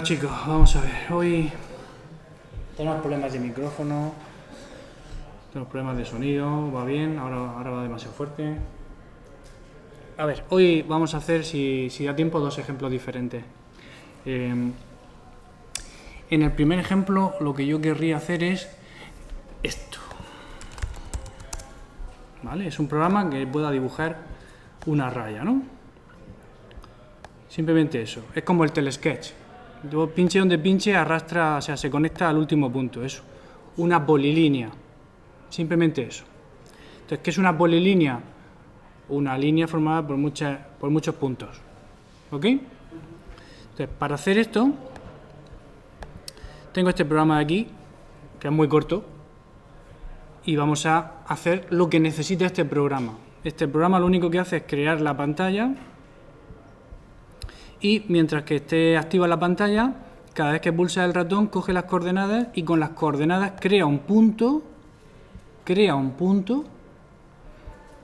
Chicos, vamos a ver, hoy tenemos problemas de micrófono, tenemos problemas de sonido, va bien, ahora va demasiado fuerte. A ver, hoy vamos a hacer, si da tiempo, dos ejemplos diferentes. En el primer ejemplo, lo que yo querría hacer es esto. ¿Vale? Es un programa que pueda dibujar una raya, ¿no? Simplemente eso, es como el telesketch. Yo pinche donde pinche, arrastra, o sea, se conecta al último punto. Es una polilínea. Simplemente eso. Entonces, ¿qué es una polilínea? Una línea formada por muchos puntos. ¿Ok? Entonces, para hacer esto, tengo este programa de aquí, que es muy corto, y vamos a hacer lo que necesita este programa. Este programa lo único que hace es crear la pantalla. Y mientras que esté activa la pantalla, cada vez que pulsa el ratón coge las coordenadas y con las coordenadas crea un punto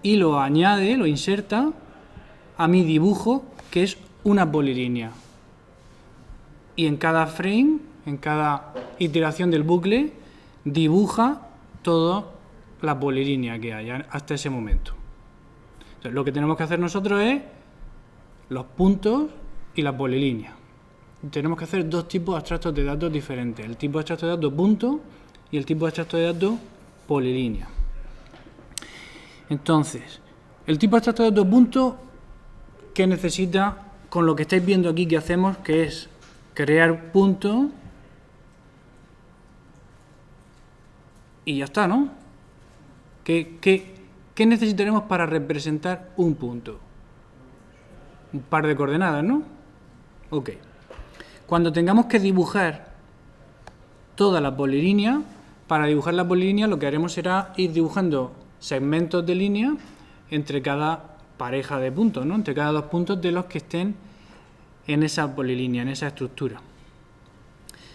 y lo añade, lo inserta a mi dibujo, que es una polilínea. Y en cada frame, en cada iteración del bucle, dibuja toda la polilínea que haya hasta ese momento. Entonces, lo que tenemos que hacer nosotros es los puntos y la polilínea. Tenemos que hacer dos tipos abstractos de datos diferentes: el tipo abstracto de datos punto y el tipo abstracto de datos polilínea. Entonces, el tipo abstracto de datos punto, ¿qué necesita? Con lo que estáis viendo aquí que hacemos, que es crear puntos y ya está, ¿no? ¿Qué necesitaremos para representar un punto? Un par de coordenadas, ¿no? Ok. Cuando tengamos que dibujar toda la polilínea, para dibujar la polilínea lo que haremos será ir dibujando segmentos de línea entre cada pareja de puntos, ¿no? Entre cada dos puntos de los que estén en esa polilínea, en esa estructura.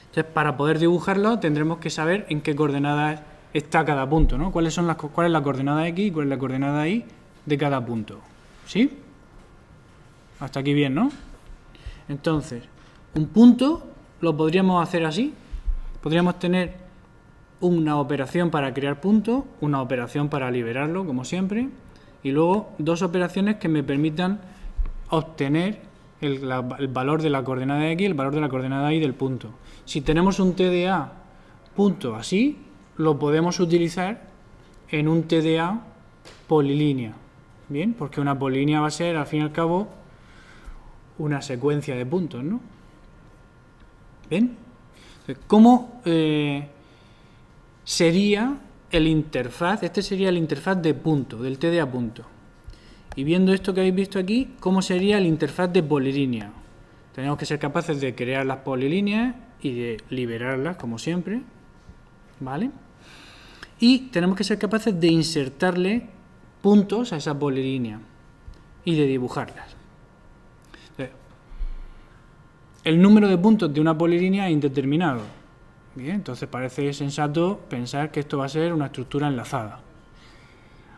Entonces, para poder dibujarlo tendremos que saber en qué coordenadas está cada punto, ¿no? ¿Cuál es la coordenada X y cuál es la coordenada Y de cada punto? ¿Sí? Hasta aquí bien, ¿no? Entonces, un punto lo podríamos hacer así. Podríamos tener una operación para crear punto, una operación para liberarlo, como siempre, y luego dos operaciones que me permitan obtener el valor de la coordenada X y el valor de la coordenada Y del punto. Si tenemos un TDA punto así, lo podemos utilizar en un TDA polilínea. Bien, porque una polilínea va a ser, al fin y al cabo, una secuencia de puntos, ¿no? ¿Ven? ¿Cómo sería el interfaz? Este sería el interfaz de punto, del TDA punto. Y viendo esto que habéis visto aquí, ¿cómo sería el interfaz de polilínea? Tenemos que ser capaces de crear las polilíneas y de liberarlas, como siempre, ¿vale? Y tenemos que ser capaces de insertarle puntos a esa polilínea y de dibujarlas. El número de puntos de una polilínea es indeterminado. Bien, entonces parece sensato pensar que esto va a ser una estructura enlazada,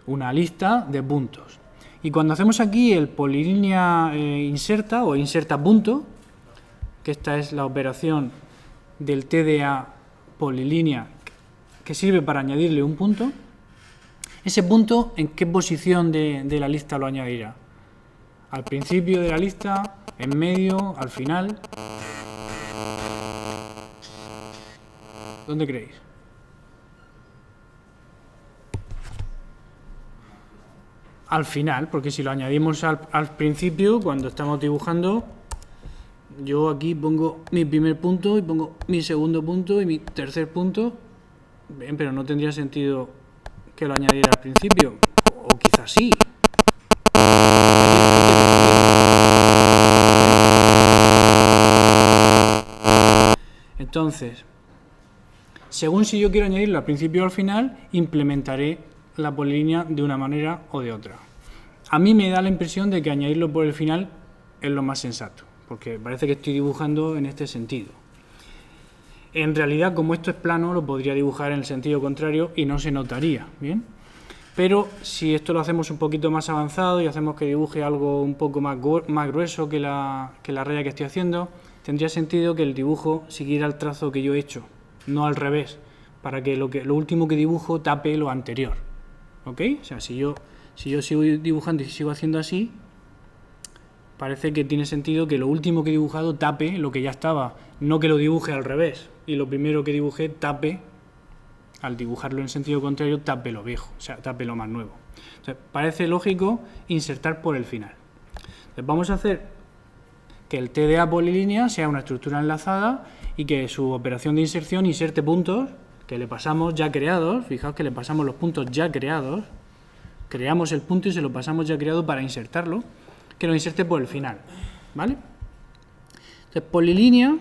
una lista de puntos. Y cuando hacemos aquí el polilínea inserta o inserta punto, que esta es la operación del TDA polilínea que sirve para añadirle un punto, ese punto, ¿en qué posición de la lista lo añadirá? ¿Al principio de la lista? ¿En medio? ¿Al final? ¿Dónde creéis? Al final, porque si lo añadimos al principio, cuando estamos dibujando, yo aquí pongo mi primer punto y pongo mi segundo punto y mi tercer punto. Bien, pero no tendría sentido que lo añadiera al principio. O quizás sí. Entonces, según si yo quiero añadirlo al principio o al final, implementaré la polilínea de una manera o de otra. A mí me da la impresión de que añadirlo por el final es lo más sensato, porque parece que estoy dibujando en este sentido. En realidad, como esto es plano, lo podría dibujar en el sentido contrario y no se notaría, ¿bien? Pero si esto lo hacemos un poquito más avanzado y hacemos que dibuje algo un poco más grueso que la raya que estoy haciendo, tendría sentido que el dibujo siguiera el trazo que yo he hecho, no al revés, para que lo último que dibujo tape lo anterior. ¿Ok? O sea, si yo sigo dibujando y sigo haciendo así, parece que tiene sentido que lo último que he dibujado tape lo que ya estaba, no que lo dibuje al revés y lo primero que dibujé tape, al dibujarlo en sentido contrario, tape lo viejo, o sea, tape lo más nuevo. Entonces, parece lógico insertar por el final. Entonces, vamos a hacer que el TDA polilínea sea una estructura enlazada y que su operación de inserción inserte puntos que le pasamos ya creados. Fijaos que le pasamos los puntos ya creados, creamos el punto y se lo pasamos ya creado para insertarlo, que lo inserte por el final, ¿vale? Entonces, polilínea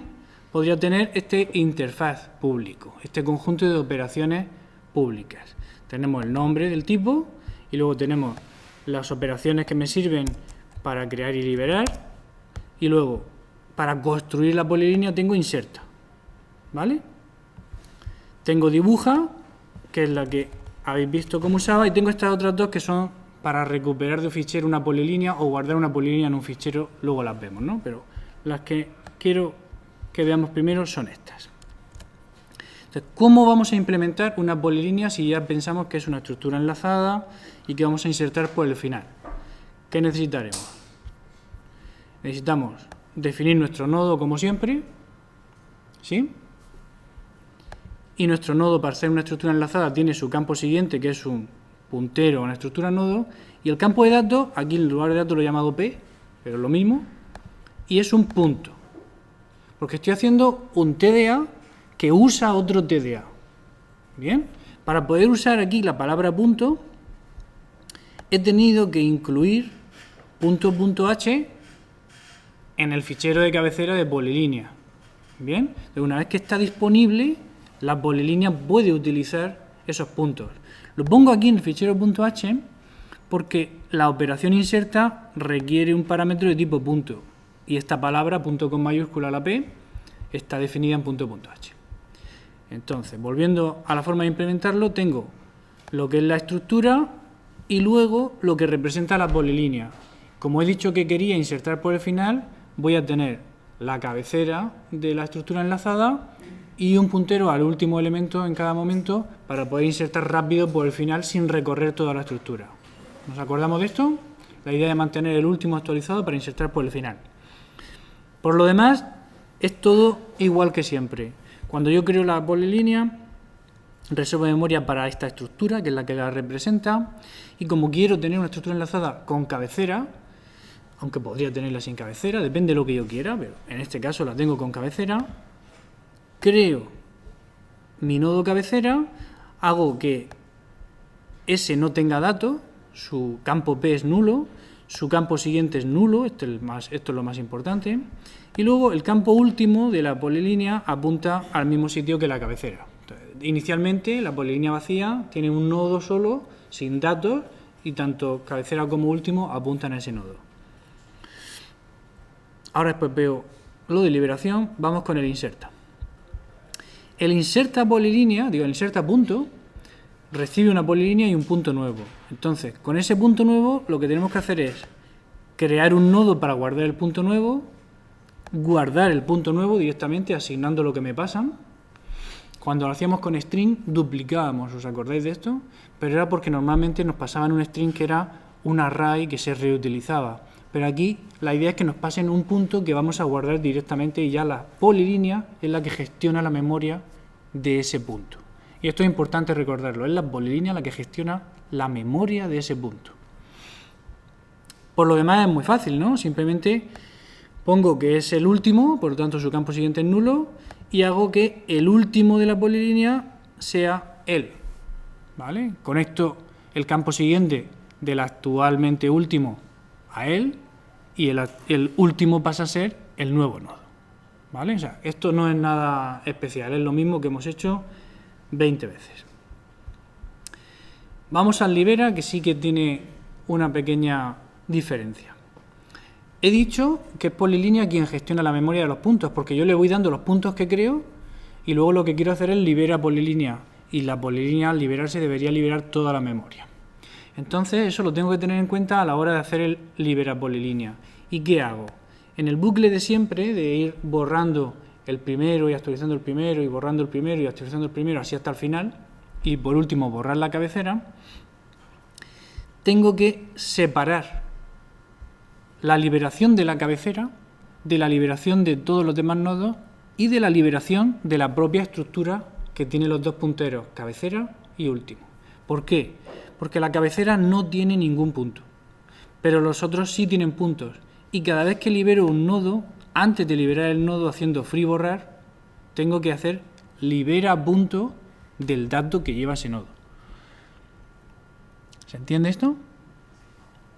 podría tener este interfaz público, este conjunto de operaciones públicas. Tenemos el nombre del tipo y luego tenemos las operaciones que me sirven para crear y liberar, y luego para construir la polilínea tengo inserta, ¿vale? Tengo dibuja, que es la que habéis visto cómo usaba, y tengo estas otras dos que son para recuperar de un fichero una polilínea o guardar una polilínea en un fichero, luego las vemos, ¿no? Pero las que quiero que veamos primero son estas. Entonces, ¿cómo vamos a implementar una polilínea si ya pensamos que es una estructura enlazada y que vamos a insertar por el final? ¿Qué necesitaremos? Necesitamos definir nuestro nodo como siempre, ¿sí? Y nuestro nodo, para ser una estructura enlazada, tiene su campo siguiente, que es un puntero a una estructura nodo, y el campo de datos, aquí en lugar de datos lo he llamado P, pero es lo mismo, y es un punto, porque estoy haciendo un TDA que usa otro TDA. Bien, para poder usar aquí la palabra punto, he tenido que incluir punto.h en el fichero de cabecera de polilínea. Bien, una vez que está disponible, la polilínea puede utilizar esos puntos. Lo pongo aquí en el fichero .h porque la operación inserta requiere un parámetro de tipo punto y esta palabra, punto con mayúscula la P, está definida en punto.h. Entonces, volviendo a la forma de implementarlo, tengo lo que es la estructura y luego lo que representa la polilínea. Como he dicho que quería insertar por el final, voy a tener la cabecera de la estructura enlazada y un puntero al último elemento en cada momento para poder insertar rápido por el final sin recorrer toda la estructura. ¿Nos acordamos de esto? La idea de mantener el último actualizado para insertar por el final. Por lo demás, es todo igual que siempre. Cuando yo creo la polilínea, reservo memoria para esta estructura, que es la que la representa, y como quiero tener una estructura enlazada con cabecera, aunque podría tenerla sin cabecera, depende de lo que yo quiera, pero en este caso la tengo con cabecera, creo mi nodo cabecera, hago que S no tenga datos, su campo P es nulo, su campo siguiente es nulo, esto es lo más importante, y luego el campo último de la polilínea apunta al mismo sitio que la cabecera. Entonces, inicialmente la polilínea vacía tiene un nodo solo, sin datos, y tanto cabecera como último apuntan a ese nodo. Ahora después veo lo de liberación, vamos con el inserta. El inserta polilínea, el inserta punto, recibe una polilínea y un punto nuevo. Entonces, con ese punto nuevo lo que tenemos que hacer es crear un nodo para guardar el punto nuevo, guardar el punto nuevo directamente asignando lo que me pasan. Cuando lo hacíamos con string duplicábamos, ¿os acordáis de esto? Pero era porque normalmente nos pasaban un string que era un array que se reutilizaba. Pero aquí la idea es que nos pasen un punto que vamos a guardar directamente y ya la polilínea es la que gestiona la memoria de ese punto. Y esto es importante recordarlo, es la polilínea la que gestiona la memoria de ese punto. Por lo demás es muy fácil, ¿no? Simplemente pongo que es el último, por lo tanto su campo siguiente es nulo, y hago que el último de la polilínea sea él, ¿vale? Conecto el campo siguiente del actualmente último a él y el último pasa a ser el nuevo nodo, ¿vale? O sea, esto no es nada especial, es lo mismo que hemos hecho 20 veces. Vamos al libera, que sí que tiene una pequeña diferencia. He dicho que es polilínea quien gestiona la memoria de los puntos, porque yo le voy dando los puntos que creo y luego lo que quiero hacer es libera polilínea, y la polilínea al liberarse debería liberar toda la memoria. Entonces eso lo tengo que tener en cuenta a la hora de hacer el libera polilínea. ¿Y qué hago? En el bucle de siempre, de ir borrando el primero y actualizando el primero y borrando el primero y actualizando el primero, así hasta el final, y por último borrar la cabecera, tengo que separar la liberación de la cabecera de la liberación de todos los demás nodos y de la liberación de la propia estructura que tiene los dos punteros, cabecera y último. ¿Por qué? Porque la cabecera no tiene ningún punto, pero los otros sí tienen puntos. Y cada vez que libero un nodo, antes de liberar el nodo haciendo free borrar, tengo que hacer libera punto del dato que lleva ese nodo. ¿Se entiende esto?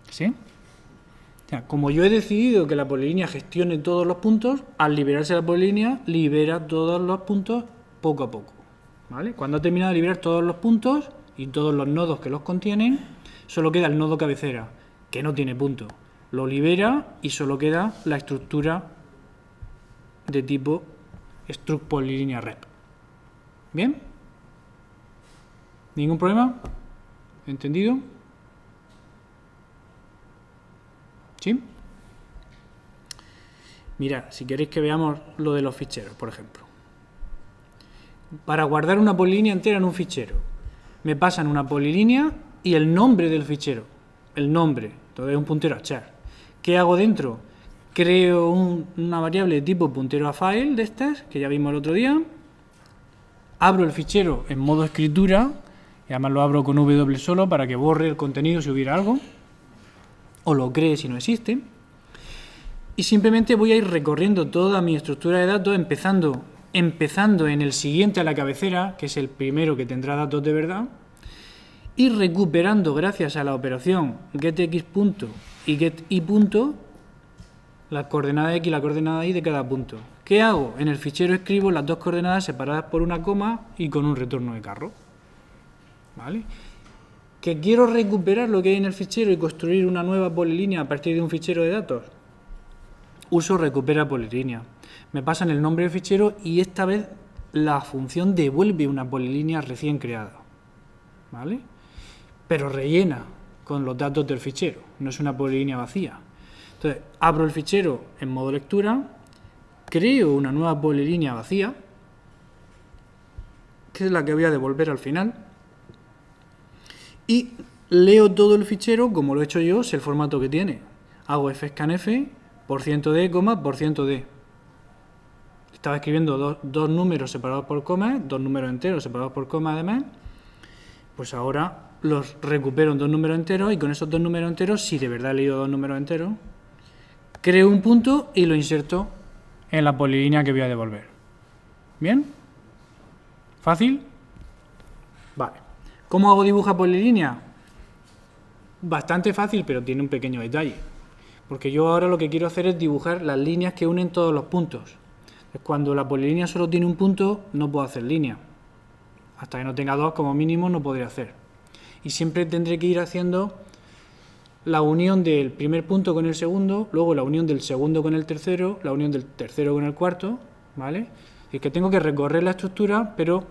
¿Sí? O sea, como yo he decidido que la polilínea gestione todos los puntos, al liberarse la polilínea, libera todos los puntos poco a poco. ¿Vale? Cuando ha terminado de liberar todos los puntos y todos los nodos que los contienen, solo queda el nodo cabecera, que no tiene punto. Lo libera y solo queda la estructura de tipo struct polilínea rep. ¿Bien? ¿Ningún problema? ¿Entendido? ¿Sí? Mirad, si queréis que veamos lo de los ficheros, por ejemplo. Para guardar una polilínea entera en un fichero, me pasan una polilínea y el nombre del fichero. El nombre, entonces es un puntero a char. ¿Qué hago dentro? Creo una variable de tipo puntero a file de estas, que ya vimos el otro día. Abro el fichero en modo escritura, y además lo abro con W solo para que borre el contenido si hubiera algo, o lo cree si no existe. Y simplemente voy a ir recorriendo toda mi estructura de datos, empezando en el siguiente a la cabecera, que es el primero que tendrá datos de verdad, y recuperando gracias a la operación getX punto y getY punto la coordenada X y la coordenada Y de cada punto. ¿Qué hago? En el fichero escribo las dos coordenadas separadas por una coma y con un retorno de carro. ¿Vale? ¿Que quiero recuperar lo que hay en el fichero y construir una nueva polilínea a partir de un fichero de datos? Uso recupera polilínea. Me pasan el nombre del fichero y esta vez la función devuelve una polilínea recién creada. ¿Vale? Pero rellena con los datos del fichero, no es una polilínea vacía. Entonces, abro el fichero en modo lectura, creo una nueva polilínea vacía, que es la que voy a devolver al final, y leo todo el fichero como lo he hecho yo, es el formato que tiene. Hago fscanf, %d, %d. Estaba escribiendo dos números separados por coma, dos números enteros separados por coma además, pues ahora los recupero en dos números enteros y con esos dos números enteros, si de verdad he leído dos números enteros, creo un punto y lo inserto en la polilínea que voy a devolver. ¿Bien? ¿Fácil? Vale. ¿Cómo hago dibujar polilínea? Bastante fácil, pero tiene un pequeño detalle. Porque yo ahora lo que quiero hacer es dibujar las líneas que unen todos los puntos. Cuando la polilínea solo tiene un punto, no puedo hacer línea. Hasta que no tenga dos, como mínimo, no podré hacer. Y siempre tendré que ir haciendo la unión del primer punto con el segundo, luego la unión del segundo con el tercero, la unión del tercero con el cuarto, ¿vale? Es que tengo que recorrer la estructura, pero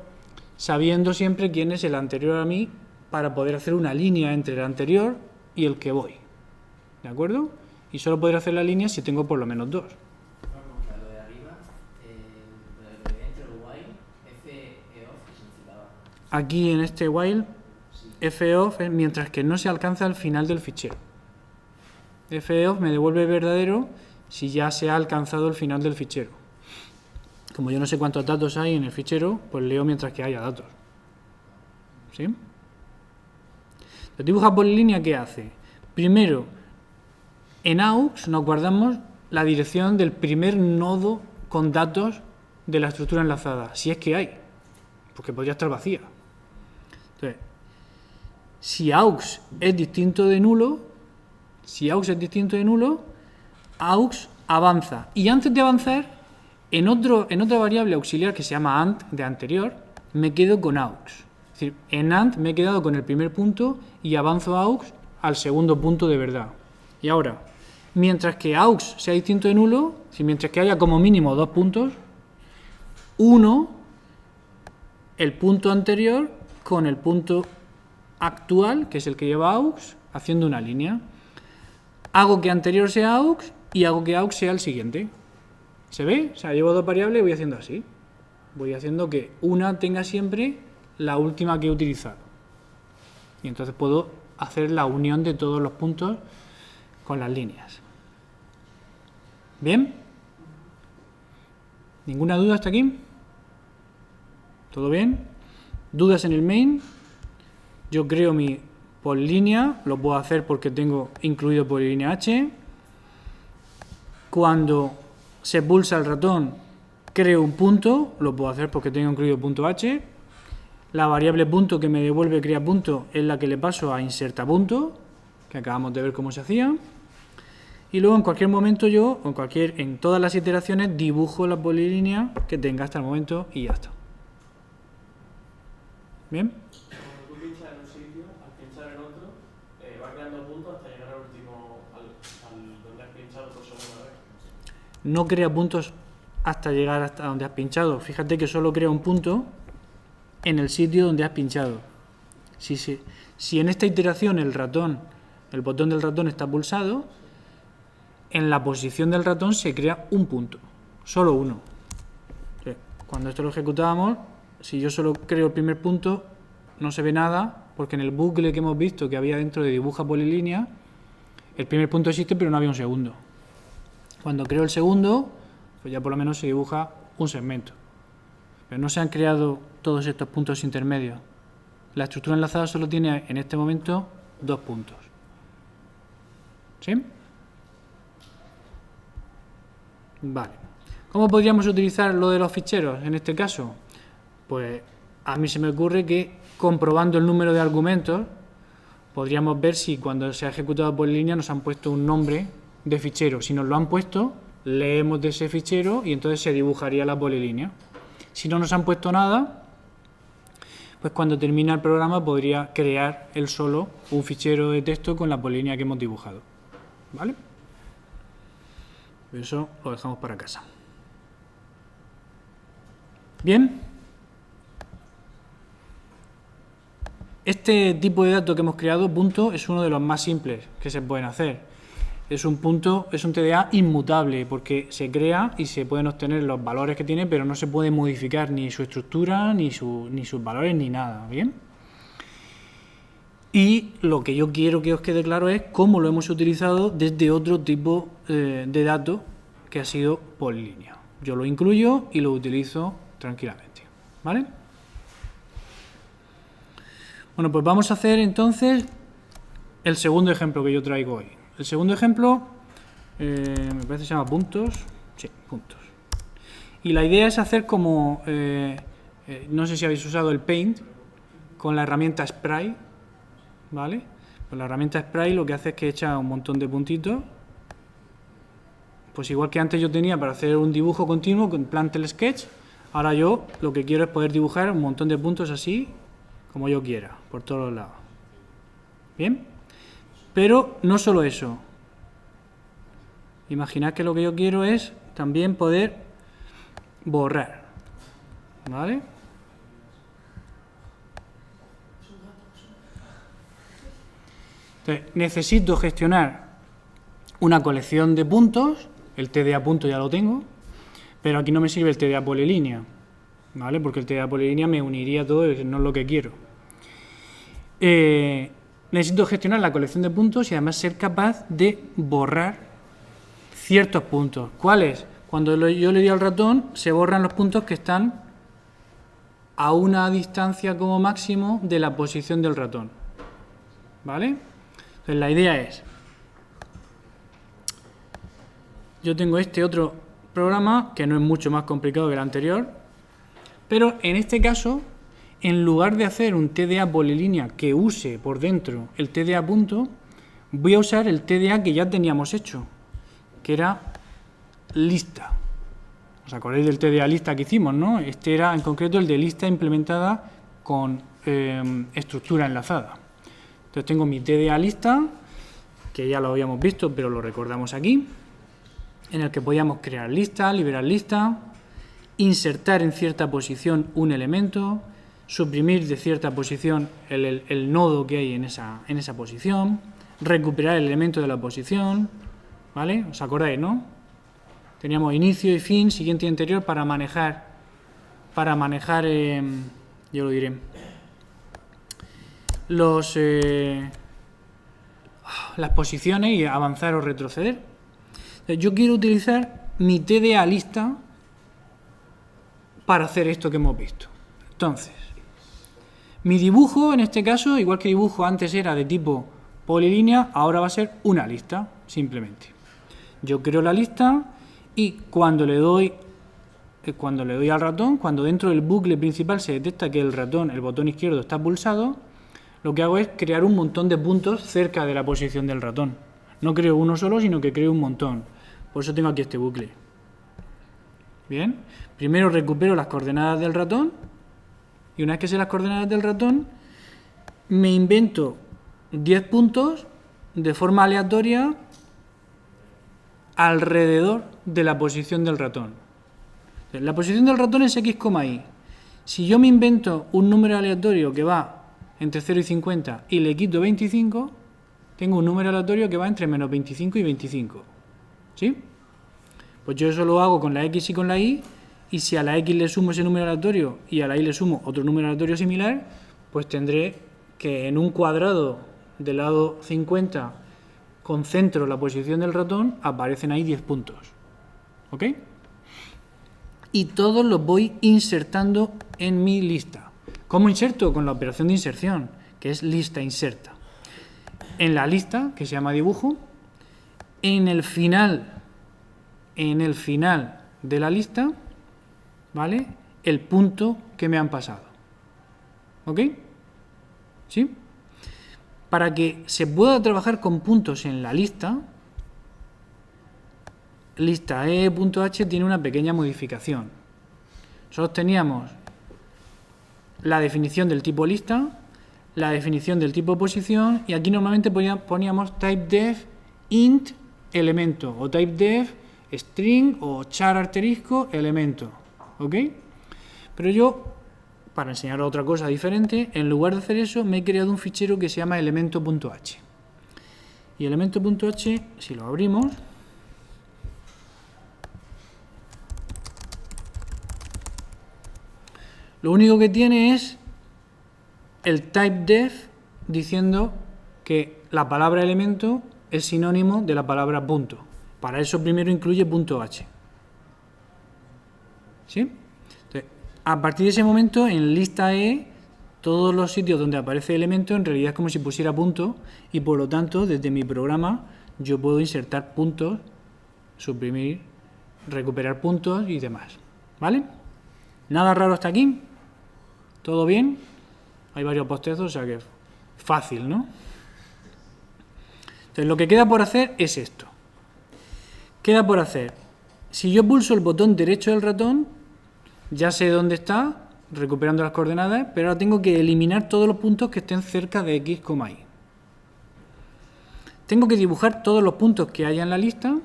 sabiendo siempre quién es el anterior a mí para poder hacer una línea entre el anterior y el que voy. ¿De acuerdo? Y solo podré hacer la línea si tengo por lo menos dos. Lo de arriba, lo de dentro del while, feof, ¿qué significaba? Aquí en este while, fof es mientras que no se alcanza el final del fichero. Fof me devuelve verdadero si ya se ha alcanzado el final del fichero. Como yo no sé cuántos datos hay en el fichero, pues leo mientras que haya datos. ¿Sí? La dibuja polilínea, ¿qué hace? Primero, en aux nos guardamos la dirección del primer nodo con datos de la estructura enlazada, si es que hay, porque podría estar vacía. Entonces, si aux es distinto de nulo, aux avanza. Y antes de avanzar, en otra variable auxiliar que se llama ant de anterior, me quedo con aux. Es decir, en ant me he quedado con el primer punto y avanzo aux al segundo punto de verdad. Y ahora, mientras que aux sea distinto de nulo, mientras que haya como mínimo dos puntos, uno, el punto anterior con el punto actual, que es el que lleva aux, haciendo una línea. Hago que anterior sea aux y hago que aux sea el siguiente. ¿Se ve? O sea, llevo dos variables y voy haciendo así. Voy haciendo que una tenga siempre la última que he utilizado. Y entonces puedo hacer la unión de todos los puntos con las líneas. ¿Bien? ¿Ninguna duda hasta aquí? ¿Todo bien? ¿Dudas en el main? Yo creo mi polilínea, lo puedo hacer porque tengo incluido polilínea h. Cuando se pulsa el ratón, creo un punto, lo puedo hacer porque tengo incluido punto h. La variable punto que me devuelve crea punto es la que le paso a inserta punto, que acabamos de ver cómo se hacía. Y luego en cualquier momento yo, en todas las iteraciones, dibujo la polilínea que tenga hasta el momento y ya está. ¿Bien? Cuando tú pinchas en un sitio, al pinchar en otro, va creando puntos hasta llegar al último, al donde has pinchado por segunda vez. No crea puntos hasta llegar hasta donde has pinchado. Fíjate que solo crea un punto en el sitio donde has pinchado. Si en esta iteración el botón del ratón está pulsado, en la posición del ratón se crea un punto, solo uno. Cuando esto lo ejecutábamos, si yo solo creo el primer punto, no se ve nada, porque en el bucle que hemos visto que había dentro de dibuja polilínea, el primer punto existe, pero no había un segundo. Cuando creo el segundo, pues ya por lo menos se dibuja un segmento. Pero no se han creado todos estos puntos intermedios. La estructura enlazada solo tiene en este momento 2 puntos. ¿Sí? Vale. ¿Cómo podríamos utilizar lo de los ficheros en este caso? Pues a mí se me ocurre que comprobando el número de argumentos podríamos ver si cuando se ha ejecutado por línea nos han puesto un nombre de fichero. Si nos lo han puesto, leemos de ese fichero y entonces se dibujaría la polilínea. Si no nos han puesto nada, pues cuando termina el programa podría crear él solo un fichero de texto con la polilínea que hemos dibujado. ¿Vale? Eso lo dejamos para casa. Bien. Este tipo de dato que hemos creado, punto, es uno de los más simples que se pueden hacer. Es un punto, es un TDA inmutable porque se crea y se pueden obtener los valores que tiene, pero no se puede modificar ni su estructura, ni sus valores, ni nada. ¿Bien? Y lo que yo quiero que os quede claro es cómo lo hemos utilizado desde otro tipo de dato que ha sido polilínea. Yo lo incluyo y lo utilizo tranquilamente. ¿Vale? Bueno, pues vamos a hacer entonces el segundo ejemplo que yo traigo hoy. El segundo ejemplo, me parece que se llama puntos. Sí, puntos. Y la idea es hacer como, no sé si habéis usado el Paint, con la herramienta Spray, ¿vale? Pues la herramienta Spray lo que hace es que echa un montón de puntitos. Pues igual que antes yo tenía para hacer un dibujo continuo con Plantel Sketch, ahora yo lo que quiero es poder dibujar un montón de puntos así, como yo quiera, por todos los lados. ¿Bien? Pero no solo eso. Imaginad que lo que yo quiero es también poder borrar. ¿Vale? Entonces, necesito gestionar una colección de puntos. El TDA punto ya lo tengo, pero aquí no me sirve el TDA polilínea, ¿vale? Porque el TDA polilínea me uniría todo y no es lo que quiero. Necesito gestionar la colección de puntos y además ser capaz de borrar ciertos puntos. ¿Cuáles? Cuando yo le doy al ratón, se borran los puntos que están a una distancia como máximo de la posición del ratón. ¿Vale? Entonces la idea es, yo tengo este otro programa que no es mucho más complicado que el anterior, pero en este caso, en lugar de hacer un TDA polilínea que use por dentro el TDA punto, voy a usar el TDA que ya teníamos hecho, que era lista. ¿Os acordáis del TDA lista que hicimos, no? Este era en concreto el de lista implementada con estructura enlazada. Entonces tengo mi TDA lista, que ya lo habíamos visto, pero lo recordamos aquí, en el que podíamos crear lista, liberar lista, insertar en cierta posición un elemento, suprimir de cierta posición el nodo que hay en esa posición, recuperar el elemento de la posición, ¿Vale? ¿Os acordáis, no? Teníamos inicio y fin, siguiente y anterior para manejar, yo lo diré, las posiciones y avanzar o retroceder. Yo quiero utilizar mi TDA lista para hacer esto que hemos visto. Entonces, mi dibujo, en este caso, igual que dibujo antes era de tipo polilínea, ahora va a ser una lista, simplemente. Yo creo la lista y cuando le doy al ratón, cuando dentro del bucle principal se detecta que el botón izquierdo está pulsado, lo que hago es crear un montón de puntos cerca de la posición del ratón. No creo uno solo, sino que creo un montón. Por eso tengo aquí este bucle. Bien, primero recupero las coordenadas del ratón y una vez que sé las coordenadas del ratón, me invento 10 puntos de forma aleatoria alrededor de la posición del ratón. La posición del ratón es x, y. Si yo me invento un número aleatorio que va entre 0 y 50 y le quito 25, tengo un número aleatorio que va entre menos 25 y 25. ¿Sí? Pues yo eso lo hago con la x y con la y, y si a la x le sumo ese número aleatorio y a la y le sumo otro número aleatorio similar, pues tendré que en un cuadrado del lado 50 concentro la posición del ratón, aparecen ahí 10 puntos. ¿Ok? Y todos los voy insertando en mi lista. ¿Cómo inserto? Con la operación de inserción, que es lista inserta. En la lista, que se llama dibujo, en el final de la lista, ¿vale? El punto que me han pasado. ¿Ok? ¿Sí? Para que se pueda trabajar con puntos en la lista, lista e.h tiene una pequeña modificación. Nosotros teníamos la definición del tipo lista, la definición del tipo posición, y aquí normalmente poníamos typedef int elemento, o typedef string, o char asterisco elemento. ¿Ok? Pero yo, para enseñaros otra cosa diferente, en lugar de hacer eso, me he creado un fichero que se llama elemento.h. Y elemento.h, si lo abrimos, lo único que tiene es el typedef diciendo que la palabra elemento es sinónimo de la palabra punto. Para eso primero incluye .h. ¿Sí? Entonces, a partir de ese momento, en lista E, todos los sitios donde aparece elemento en realidad es como si pusiera punto, y por lo tanto, desde mi programa, yo puedo insertar puntos, suprimir, recuperar puntos y demás. ¿Vale? ¿Nada raro hasta aquí? ¿Todo bien? Hay varios postezos, o sea que fácil, ¿no? Entonces, lo que queda por hacer es esto. Queda por hacer, si yo pulso el botón derecho del ratón, ya sé dónde está, recuperando las coordenadas, pero ahora tengo que eliminar todos los puntos que estén cerca de x, y. Tengo que dibujar todos los puntos que haya en la lista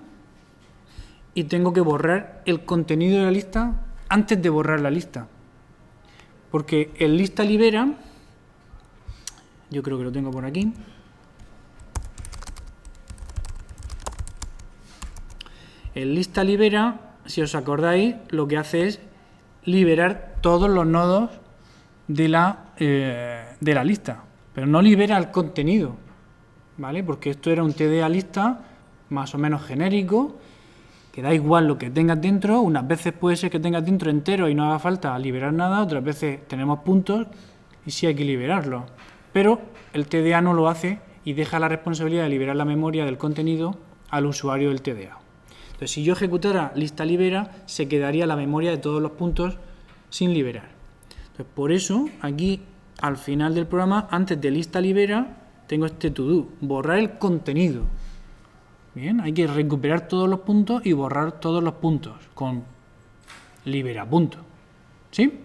y tengo que borrar el contenido de la lista antes de borrar la lista. Porque el lista libera, yo creo que lo tengo por aquí, el lista libera, si os acordáis, lo que hace es liberar todos los nodos de la lista, pero no libera el contenido, ¿vale? Porque esto era un TDA lista más o menos genérico, que da igual lo que tengas dentro. Unas veces puede ser que tengas dentro entero y no haga falta liberar nada, otras veces tenemos puntos y sí hay que liberarlos, pero el TDA no lo hace y deja la responsabilidad de liberar la memoria del contenido al usuario del TDA. Entonces, si yo ejecutara lista libera, se quedaría la memoria de todos los puntos sin liberar. Entonces, por eso, aquí, al final del programa, antes de lista libera, tengo este to do, borrar el contenido. Bien, hay que recuperar todos los puntos y borrar todos los puntos con libera punto. ¿Sí?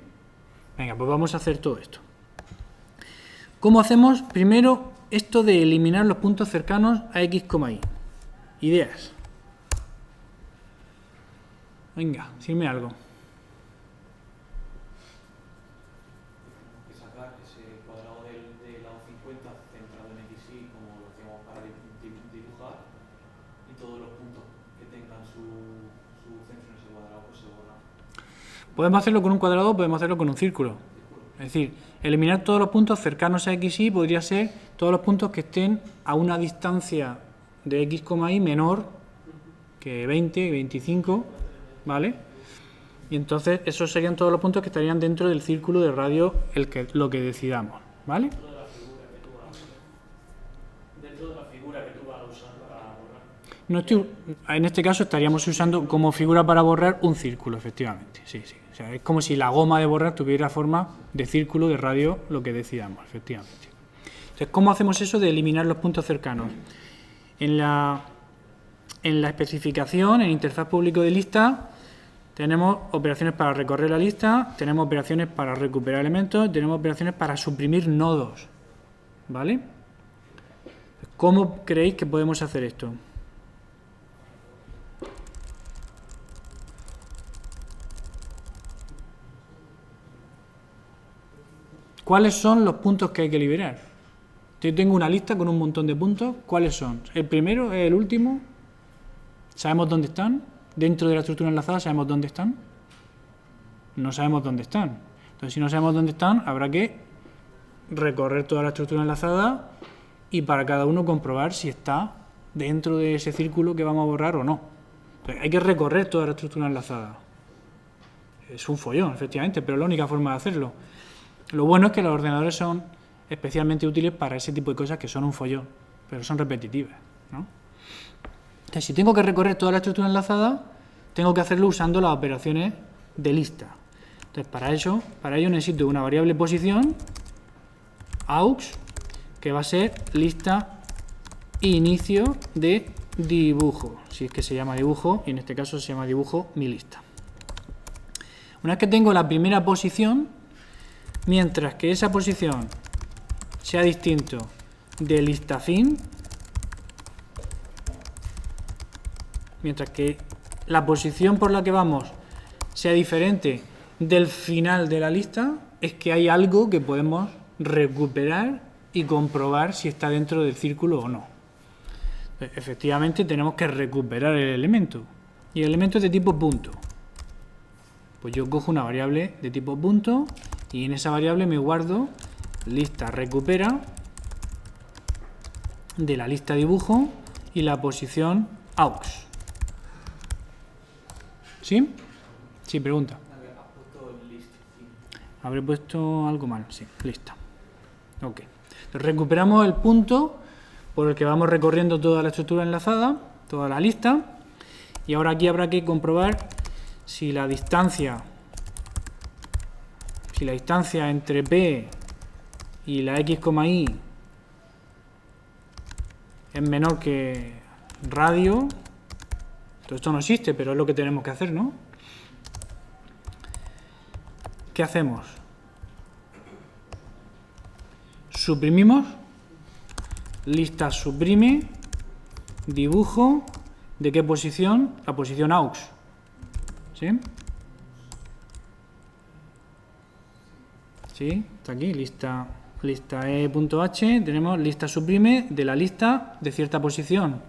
Venga, pues vamos a hacer todo esto. ¿Cómo hacemos? Primero, esto de eliminar los puntos cercanos a x, y. Ideas. Venga, decirme algo. Que sacar ese cuadrado del lado 50 centrado en x, y como lo hacíamos para dibujar, y todos los puntos que tengan su centro en ese cuadrado pues se borran. Podemos hacerlo con un cuadrado, podemos hacerlo con un círculo. Es decir, eliminar todos los puntos cercanos a x, y podría ser todos los puntos que estén a una distancia de x, y menor que 20, 25, ¿vale? Y entonces esos serían todos los puntos que estarían dentro del círculo de radio lo que decidamos, ¿vale? Dentro de la figura que tú vas a usar para borrar. En este caso estaríamos usando como figura para borrar un círculo, efectivamente. Sí, sí. O sea, es como si la goma de borrar tuviera forma de círculo de radio, lo que decidamos, efectivamente. Entonces, ¿cómo hacemos eso de eliminar los puntos cercanos? En la especificación, en interfaz público de lista, tenemos operaciones para recorrer la lista, tenemos operaciones para recuperar elementos, tenemos operaciones para suprimir nodos, ¿vale? ¿Cómo creéis que podemos hacer esto? ¿Cuáles son los puntos que hay que liberar? Yo tengo una lista con un montón de puntos. ¿Cuáles son? ¿El primero? ¿El último? ¿Sabemos dónde están? ¿Dentro de la estructura enlazada sabemos dónde están? No sabemos dónde están. Entonces, si no sabemos dónde están, habrá que recorrer toda la estructura enlazada y para cada uno comprobar si está dentro de ese círculo que vamos a borrar o no. Entonces, hay que recorrer toda la estructura enlazada. Es un follón, efectivamente, pero es la única forma de hacerlo. Lo bueno es que los ordenadores son especialmente útiles para ese tipo de cosas que son un follón, pero son repetitivas, ¿no? Entonces, si tengo que recorrer toda la estructura enlazada, tengo que hacerlo usando las operaciones de lista. Entonces, para ello necesito una variable posición, aux, que va a ser lista inicio de dibujo, si es que se llama dibujo, y en este caso se llama dibujo mi lista. Una vez que tengo la primera posición, mientras que esa posición sea distinto de lista fin, mientras que la posición por la que vamos sea diferente del final de la lista, es que hay algo que podemos recuperar y comprobar si está dentro del círculo o no. Efectivamente tenemos que recuperar el elemento, y el elemento es de tipo punto. Pues yo cojo una variable de tipo punto y en esa variable me guardo lista recupera de la lista dibujo y la posición aux. ¿Sí? Sí, pregunta. Habré puesto algo mal, sí, lista. Ok. Entonces, recuperamos el punto por el que vamos recorriendo toda la estructura enlazada, toda la lista, y ahora aquí habrá que comprobar si la distancia entre P y la X, Y es menor que radio. Todo esto no existe, pero es lo que tenemos que hacer, ¿no? ¿Qué hacemos? Suprimimos, lista suprime, dibujo, ¿de qué posición? La posición aux. ¿Sí? ¿Sí? Está aquí, lista e.h, tenemos lista suprime de la lista de cierta posición.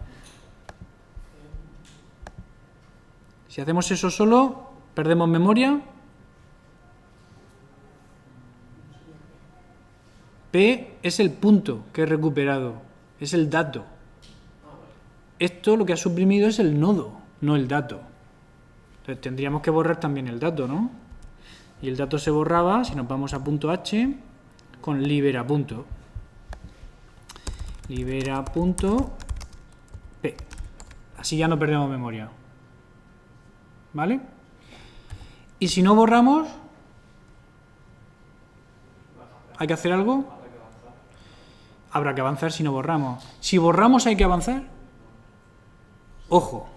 Si hacemos eso solo, perdemos memoria. P es el punto que he recuperado, es el dato. Esto lo que ha suprimido es el nodo, no el dato. Entonces tendríamos que borrar también el dato, ¿no? Y el dato se borraba, si nos vamos a punto .h, con libera punto. Libera punto P. Así ya no perdemos memoria. ¿Vale? Y si no borramos, ¿hay que hacer algo? Habrá que avanzar si no borramos. Si borramos, ¿hay que avanzar? Ojo.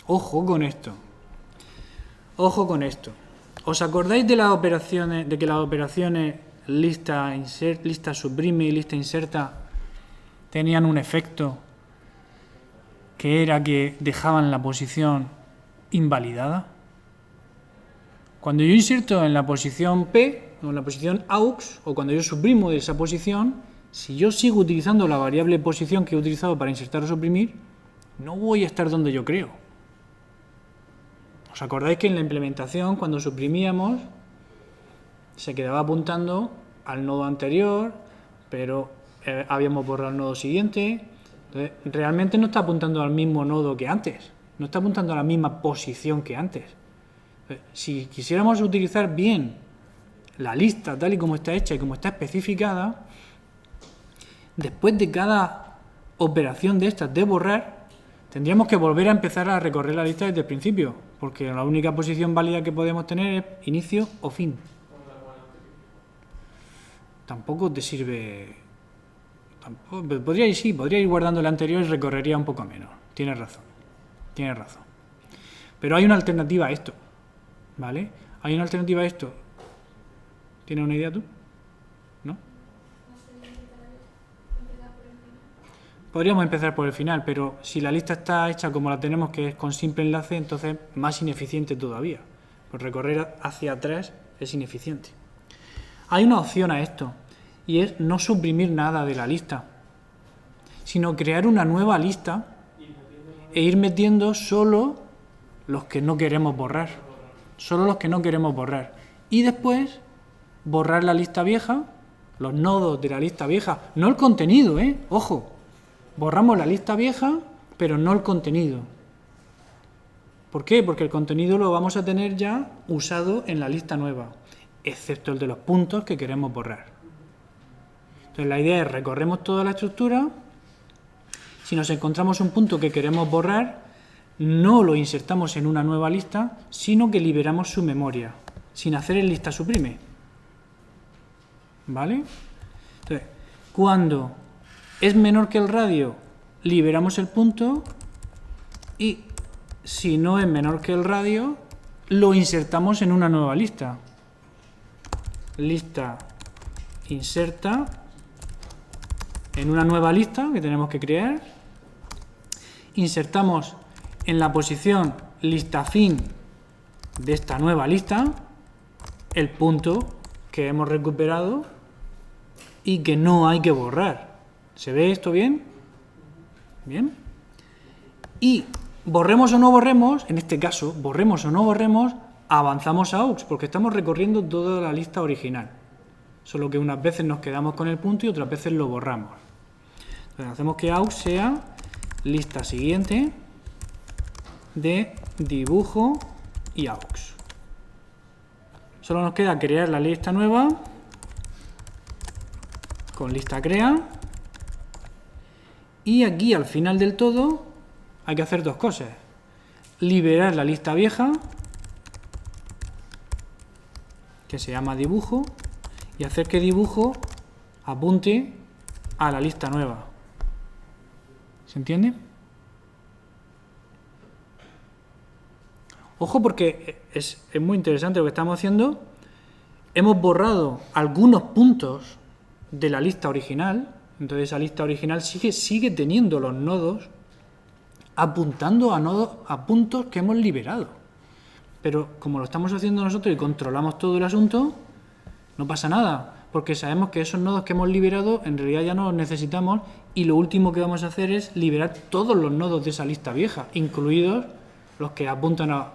Ojo con esto. Ojo con esto. ¿Os acordáis de las operaciones, de que las operaciones lista suprime y lista inserta tenían un efecto que era que dejaban la posición invalidada? Cuando yo inserto en la posición P, o en la posición aux, o cuando yo suprimo de esa posición, Si yo sigo utilizando la variable posición que he utilizado para insertar o suprimir, no voy a estar donde yo creo. ¿Os acordáis que en la implementación, cuando suprimíamos, se quedaba apuntando al nodo anterior, pero habíamos borrado el nodo siguiente? Entonces, realmente no está apuntando al mismo nodo que antes, no está apuntando a la misma posición que antes. Entonces, si quisiéramos utilizar bien la lista tal y como está hecha y como está especificada, después de cada operación de estas de borrar, tendríamos que volver a empezar a recorrer la lista desde el principio, porque la única posición válida que podemos tener es inicio o fin. Tampoco te sirve... Podría ir guardando el anterior y recorrería un poco menos. Tienes razón. Pero hay una alternativa a esto, ¿vale? Hay una alternativa a esto. ¿Tienes una idea tú? ¿No? Podríamos empezar por el final, pero si la lista está hecha como la tenemos, que es con simple enlace, entonces más ineficiente todavía. Pues recorrer hacia atrás es ineficiente. Hay una opción a esto, y es no suprimir nada de la lista, sino crear una nueva lista e ir metiendo solo los que no queremos borrar. Solo los que no queremos borrar. Y después borrar la lista vieja, los nodos de la lista vieja, no el contenido, ojo. Borramos la lista vieja, pero no el contenido. ¿Por qué? Porque el contenido lo vamos a tener ya usado en la lista nueva, excepto el de los puntos que queremos borrar. Entonces la idea es recorremos toda la estructura. Si nos encontramos un punto que queremos borrar, no lo insertamos en una nueva lista, sino que liberamos su memoria, sin hacer el lista suprime. ¿Vale? Entonces, cuando es menor que el radio, liberamos el punto, y si no es menor que el radio, lo insertamos en una nueva lista. Lista inserta en una nueva lista que tenemos que crear. Insertamos en la posición lista fin de esta nueva lista el punto que hemos recuperado y que no hay que borrar. ¿Se ve esto bien? Bien. Y borremos o no borremos, en este caso, borremos o no borremos, avanzamos a aux, porque estamos recorriendo toda la lista original. Solo que unas veces nos quedamos con el punto y otras veces lo borramos. Entonces hacemos que aux sea lista siguiente de dibujo y aux. Solo nos queda crear la lista nueva con lista crea. Y aquí al final del todo hay que hacer dos cosas. Liberar la lista vieja, que se llama dibujo, y hacer que dibujo apunte a la lista nueva. ¿Se entiende? Ojo, porque es muy interesante lo que estamos haciendo. Hemos borrado algunos puntos de la lista original. Entonces esa lista original sigue teniendo los nodos apuntando a puntos que hemos liberado. Pero como lo estamos haciendo nosotros y controlamos todo el asunto, no pasa nada, porque sabemos que esos nodos que hemos liberado en realidad ya no los necesitamos, y lo último que vamos a hacer es liberar todos los nodos de esa lista vieja, incluidos los que apuntan a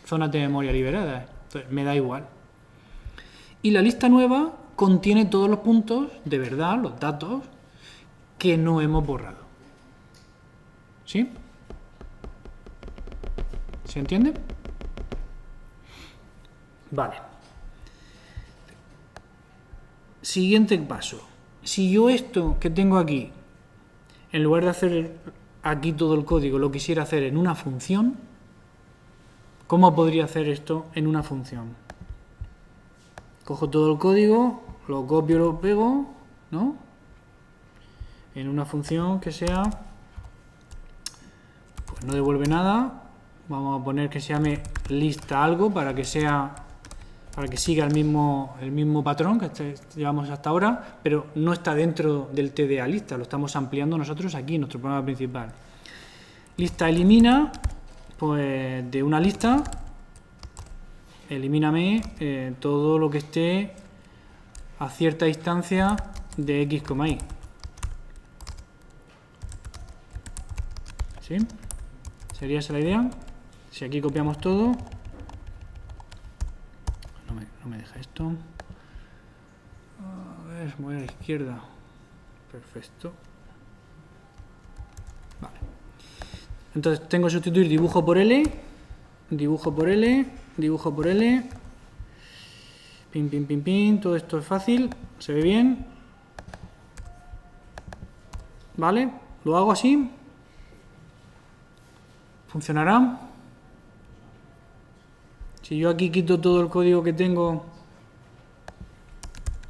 zonas de memoria liberadas. Entonces me da igual. Y la lista nueva contiene todos los puntos, de verdad, los datos, que no hemos borrado. ¿Sí? ¿Se entiende? Vale. Siguiente paso. Si yo esto que tengo aquí, en lugar de hacer aquí todo el código, lo quisiera hacer en una función, ¿cómo podría hacer esto en una función? Cojo todo el código, lo copio, lo pego, ¿no? En una función que sea, pues no devuelve nada. Vamos a poner que se llame lista algo para que siga el mismo patrón que llevamos hasta ahora, pero no está dentro del TDA lista, lo estamos ampliando nosotros aquí en nuestro programa principal. Lista elimina, pues de una lista, elimíname todo lo que esté a cierta distancia de x, y. ¿Sí? ¿Sería esa la idea? Si aquí copiamos todo... No me deja esto. A ver, voy a la izquierda. Perfecto. Vale. Entonces tengo que sustituir dibujo por L, dibujo por L, dibujo por L. Pin, pin, pin, pin. Todo esto es fácil. Se ve bien. Vale. Lo hago así. ¿Funcionará? Si yo aquí quito todo el código que tengo,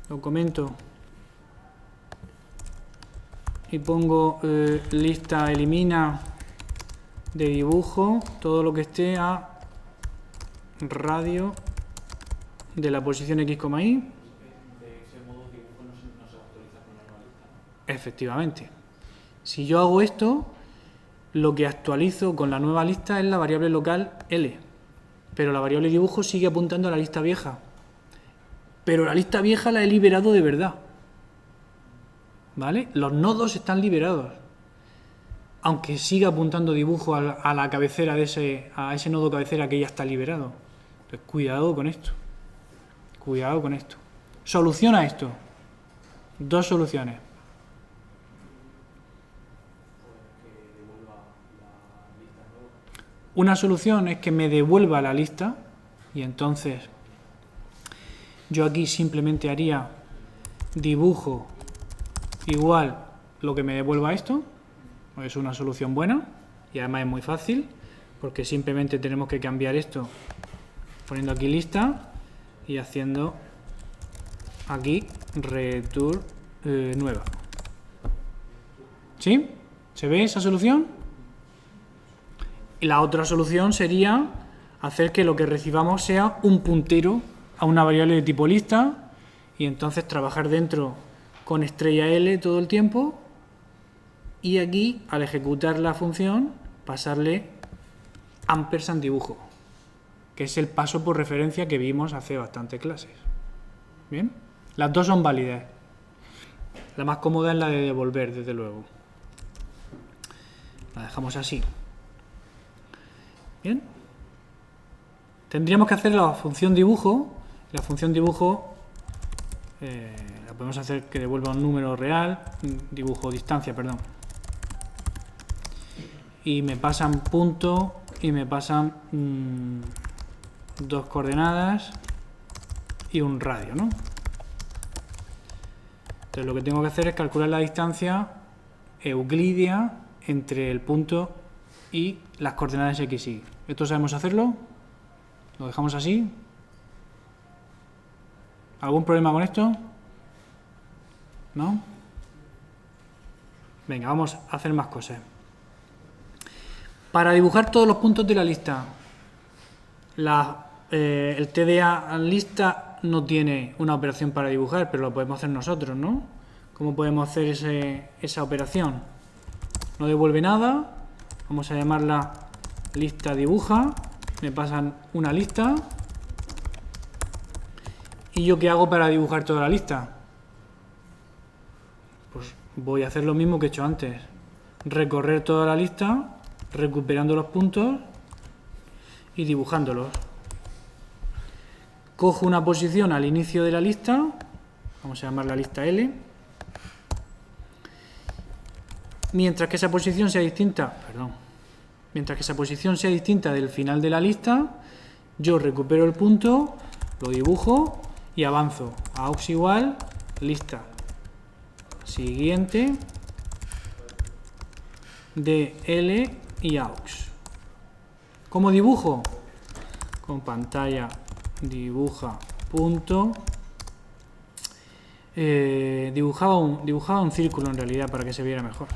lo comento y pongo lista elimina de dibujo todo lo que esté a radio de la posición X, Y. De ese modo dibujo no se va a actualizar con la nueva lista, ¿no? Efectivamente. Si yo hago esto, lo que actualizo con la nueva lista es la variable local L. Pero la variable dibujo sigue apuntando a la lista vieja. Pero la lista vieja la he liberado de verdad. ¿Vale? Los nodos están liberados. Aunque siga apuntando dibujo a la cabecera a ese nodo cabecera que ya está liberado. Entonces, cuidado con esto. Cuidado con esto. Soluciona esto. Dos soluciones. Una solución es que me devuelva la lista y entonces yo aquí simplemente haría dibujo igual lo que me devuelva esto. Es una solución buena y además es muy fácil porque simplemente tenemos que cambiar esto poniendo aquí lista y haciendo aquí return nueva. ¿Sí? ¿Se ve esa solución? Y la otra solución sería hacer que lo que recibamos sea un puntero a una variable de tipo lista y entonces trabajar dentro con estrella L todo el tiempo y aquí al ejecutar la función pasarle ampersand dibujo, que es el paso por referencia que vimos hace bastantes clases. Bien, las dos son válidas. La más cómoda es la de devolver, desde luego. La dejamos así. Bien. Tendríamos que hacer la función dibujo. La función dibujo la podemos hacer que devuelva un número real, dibujo distancia, perdón. Y me pasan punto y me pasan dos coordenadas y un radio, ¿no? Entonces lo que tengo que hacer es calcular la distancia euclidia entre el punto y las coordenadas x, y. ¿Esto sabemos hacerlo? ¿Lo dejamos así? ¿Algún problema con esto? ¿No? Venga, vamos a hacer más cosas. Para dibujar todos los puntos de la lista, el TDA lista no tiene una operación para dibujar, pero lo podemos hacer nosotros, ¿no? ¿Cómo podemos hacer esa operación? No devuelve nada. Vamos a llamarla lista dibuja. Me pasan una lista. ¿Y yo qué hago para dibujar toda la lista? Pues voy a hacer lo mismo que he hecho antes. Recorrer toda la lista, recuperando los puntos y dibujándolos. Cojo una posición al inicio de la lista. Vamos a llamarla lista L. Mientras que esa posición sea distinta, del final de la lista, yo recupero el punto, lo dibujo y avanzo. Aux igual, lista siguiente de L y aux. ¿Cómo dibujo? Con pantalla dibuja punto. Dibujaba un círculo en realidad para que se viera mejor.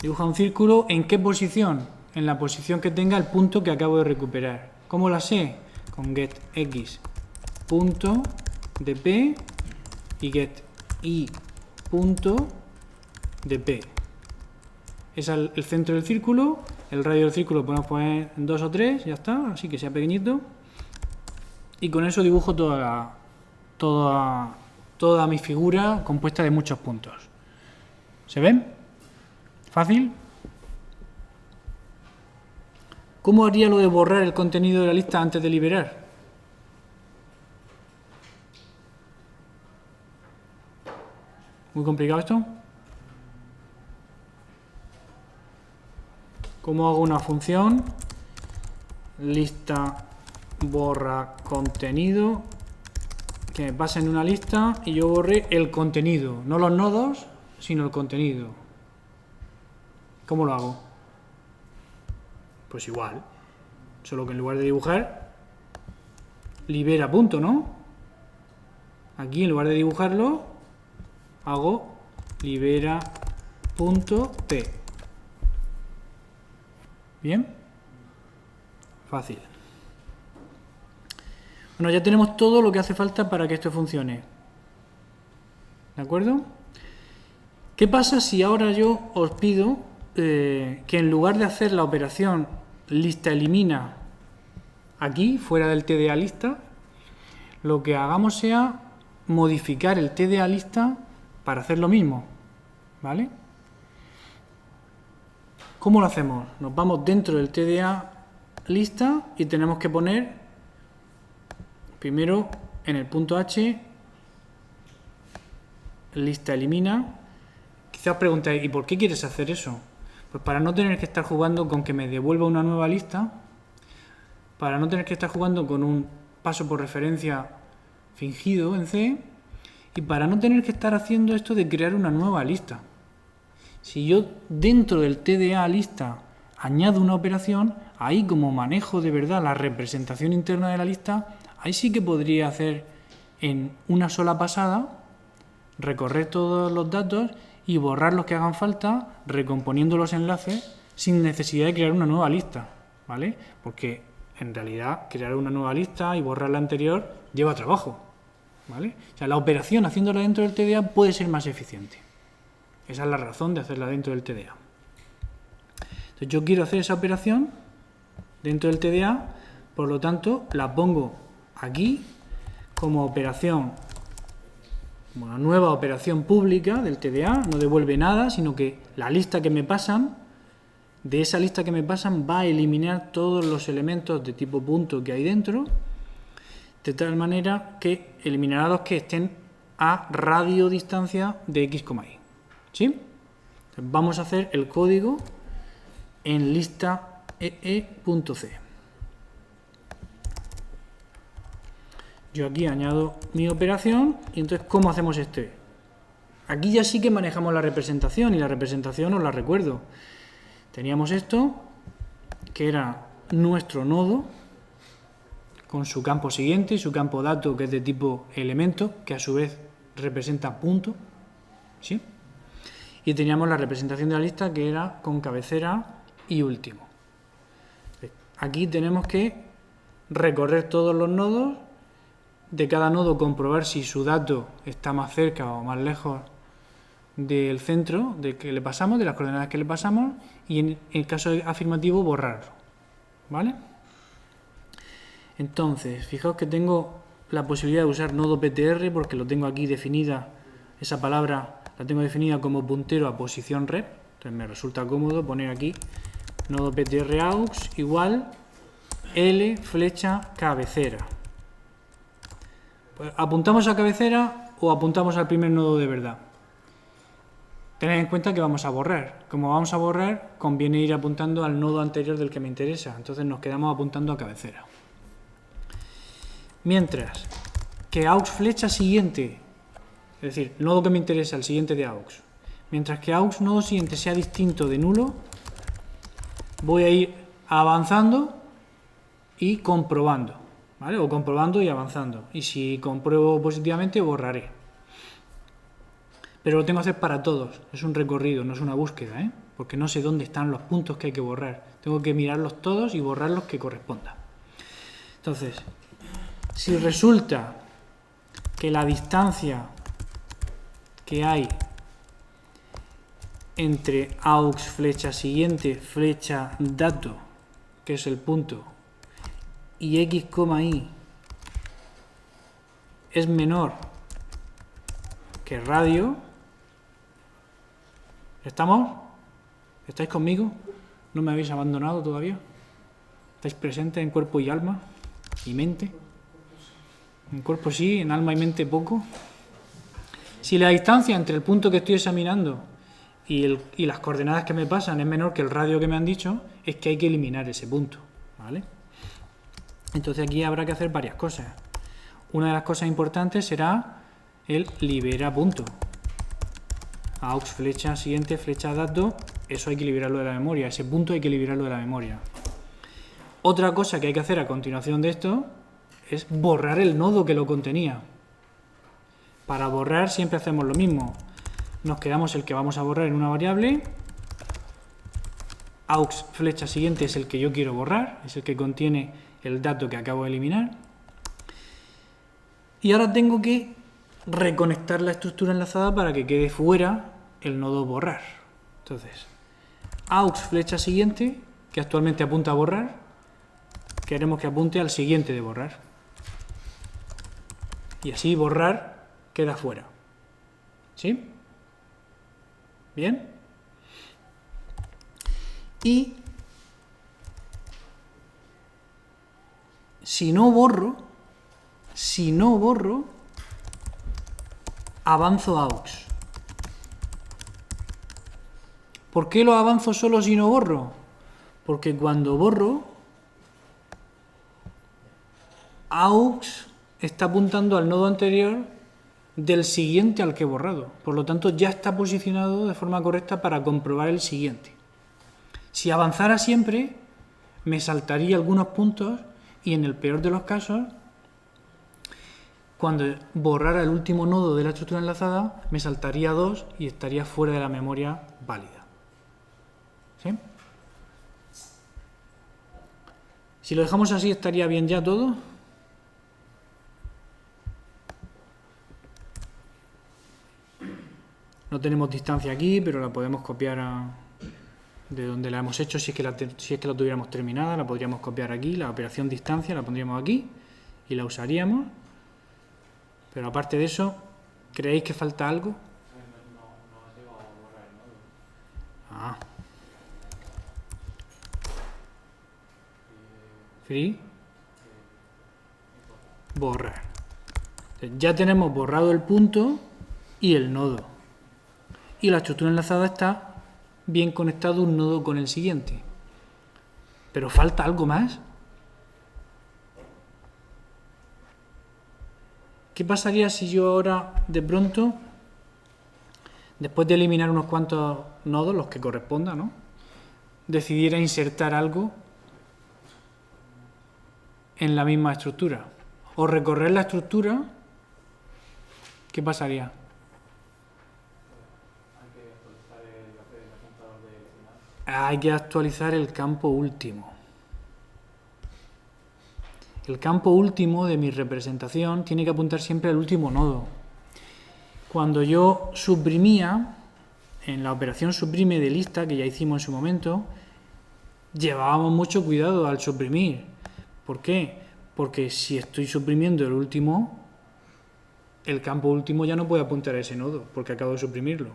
Dibuja un círculo, ¿en qué posición? En la posición que tenga el punto que acabo de recuperar. ¿Cómo la sé? Con get x punto de p y get y punto de p. Es el centro del círculo, el radio del círculo lo podemos poner en 2 o 3, ya está, así que sea pequeñito. Y con eso dibujo toda mi figura compuesta de muchos puntos. ¿Se ven? ¿Fácil? ¿Cómo haría lo de borrar el contenido de la lista antes de liberar? ¿Muy complicado esto? ¿Cómo hago una función? Lista borra contenido, que me pasa en una lista y yo borré el contenido, no los nodos, sino el contenido. ¿Cómo lo hago? Pues igual, solo que en lugar de dibujar, libera punto, ¿no? Aquí en lugar de dibujarlo, hago libera punto p. ¿Bien? Fácil. Bueno, ya tenemos todo lo que hace falta para que esto funcione. ¿De acuerdo? ¿Qué pasa si ahora yo os pido que en lugar de hacer la operación lista elimina aquí, fuera del TDA lista, lo que hagamos sea modificar el TDA lista para hacer lo mismo? ¿Vale? ¿Cómo lo hacemos? Nos vamos dentro del TDA lista y tenemos que poner primero en el punto H lista elimina. Quizás os preguntáis, ¿y por qué quieres hacer eso? Pues para no tener que estar jugando con que me devuelva una nueva lista, para no tener que estar jugando con un paso por referencia fingido en C, y para no tener que estar haciendo esto de crear una nueva lista. Si yo dentro del TDA lista añado una operación, ahí como manejo de verdad la representación interna de la lista, ahí sí que podría hacer en una sola pasada, recorrer todos los datos y borrar los que hagan falta, recomponiendo los enlaces sin necesidad de crear una nueva lista, ¿vale? Porque en realidad crear una nueva lista y borrar la anterior lleva trabajo, ¿vale? O sea, la operación haciéndola dentro del TDA puede ser más eficiente. Esa es la razón de hacerla dentro del TDA. Entonces yo quiero hacer esa operación dentro del TDA, por lo tanto la pongo aquí como operación, como una nueva operación pública del TDA, no devuelve nada, sino que la lista que me pasan, de esa lista que me pasan va a eliminar todos los elementos de tipo punto que hay dentro, de tal manera que eliminará los que estén a radio distancia de x, y. ¿Sí? Entonces vamos a hacer el código en lista ee.c. Yo aquí añado mi operación y entonces ¿cómo hacemos esto? Aquí ya sí que manejamos la representación y la representación os la recuerdo. Teníamos esto que era nuestro nodo con su campo siguiente y su campo dato que es de tipo elemento que a su vez representa punto, ¿sí? Y teníamos la representación de la lista que era con cabecera y último. Aquí tenemos que recorrer todos los nodos, de cada nodo comprobar si su dato está más cerca o más lejos del centro de que le pasamos, de las coordenadas que le pasamos, y en el caso afirmativo borrarlo, ¿vale? Entonces, fijaos que tengo la posibilidad de usar nodo ptr porque lo tengo aquí definida, esa palabra la tengo definida como puntero a posición rep, entonces me resulta cómodo poner aquí nodo ptr aux igual L flecha cabecera. Pues, ¿apuntamos a cabecera o apuntamos al primer nodo de verdad? Tened en cuenta que vamos a borrar. Como vamos a borrar, conviene ir apuntando al nodo anterior del que me interesa. Entonces nos quedamos apuntando a cabecera. Mientras que aux flecha siguiente, es decir, el nodo que me interesa, el siguiente de aux, mientras que aux nodo siguiente sea distinto de nulo, voy a ir avanzando y comprobando, ¿vale? O comprobando y avanzando. Y si compruebo positivamente, borraré. Pero lo tengo que hacer para todos. Es un recorrido, no es una búsqueda, ¿eh? Porque no sé dónde están los puntos que hay que borrar. Tengo que mirarlos todos y borrar los que correspondan. Entonces, si resulta que la distancia que hay entre aux flecha siguiente flecha dato, que es el punto, y x, y es menor que radio, ¿estamos? ¿Estáis conmigo? ¿No me habéis abandonado todavía? ¿Estáis presentes en cuerpo y alma y mente? En cuerpo sí, en alma y mente poco. Si la distancia entre el punto que estoy examinando y las coordenadas que me pasan es menor que el radio que me han dicho, es que hay que eliminar ese punto, ¿vale? Entonces aquí habrá que hacer varias cosas. Una de las cosas importantes será el libera punto. AUX flecha siguiente, flecha dato, eso hay que liberarlo de la memoria, ese punto hay que liberarlo de la memoria. Otra cosa que hay que hacer a continuación de esto es borrar el nodo que lo contenía. Para borrar siempre hacemos lo mismo. Nos quedamos el que vamos a borrar en una variable. AUX flecha siguiente es el que yo quiero borrar, es el que contiene el dato que acabo de eliminar. Y ahora tengo que reconectar la estructura enlazada para que quede fuera el nodo borrar. Entonces, AUX flecha siguiente, que actualmente apunta a borrar, queremos que apunte al siguiente de borrar. Y así borrar queda fuera. ¿Sí? ¿Bien? Y si no borro, avanzo AUX. ¿Por qué lo avanzo solo si no borro? Porque cuando borro, AUX está apuntando al nodo anterior del siguiente al que he borrado. Por lo tanto, ya está posicionado de forma correcta para comprobar el siguiente. Si avanzara siempre, me saltaría algunos puntos y en el peor de los casos, cuando borrara el último nodo de la estructura enlazada, me saltaría 2 y estaría fuera de la memoria válida. ¿Sí? Si lo dejamos así, ¿estaría bien ya todo? No tenemos distancia aquí, pero la podemos copiar de donde la hemos hecho. Si es que la tuviéramos terminada, la podríamos copiar aquí. La operación distancia la pondríamos aquí y la usaríamos. Pero aparte de eso, ¿creéis que falta algo? No has llegado a borrar el nodo. Ah. Free. Borrar. Ya tenemos borrado el punto y el nodo. Y la estructura enlazada está bien conectado un nodo con el siguiente. Pero falta algo más. ¿Qué pasaría si yo ahora, de pronto, después de eliminar unos cuantos nodos, los que correspondan, ¿no?, decidiera insertar algo en la misma estructura? O recorrer la estructura, ¿qué pasaría? Hay que actualizar el campo último. El campo último de mi representación tiene que apuntar siempre al último nodo. Cuando yo suprimía, en la operación suprime de lista, que ya hicimos en su momento, llevábamos mucho cuidado al suprimir. ¿Por qué? Porque si estoy suprimiendo el último, el campo último ya no puede apuntar a ese nodo, porque acabo de suprimirlo.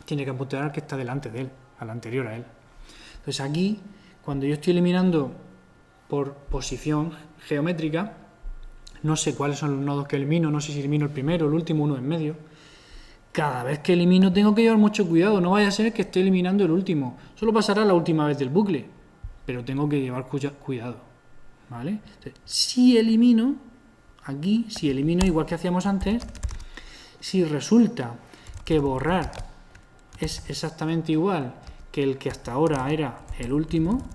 Tiene que apuntar al que está delante de él, al anterior a él. Entonces aquí, cuando yo estoy eliminando por posición geométrica, no sé cuáles son los nodos que elimino, no sé si elimino el primero, el último, uno en medio. Cada vez que elimino tengo que llevar mucho cuidado, no vaya a ser que esté eliminando el último. Solo pasará la última vez del bucle, pero tengo que llevar cuidado, ¿vale? Entonces, si elimino, aquí, si elimino igual que hacíamos antes, si resulta que borrar es exactamente igual que el que hasta ahora era el último,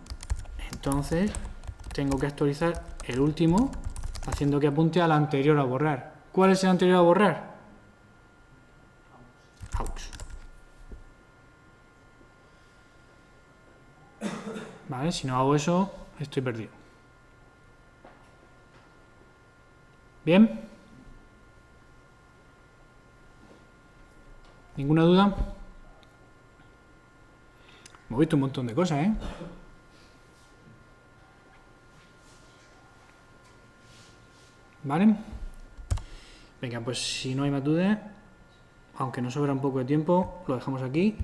entonces tengo que actualizar el último haciendo que apunte al anterior a borrar. ¿Cuál es el anterior a borrar? AUX. Vale, si no hago eso, estoy perdido. ¿Bien? ¿Ninguna duda? Hemos visto un montón de cosas, ¿eh? ¿Vale? Venga, pues si no hay más dudas, aunque nos sobra un poco de tiempo, lo dejamos aquí.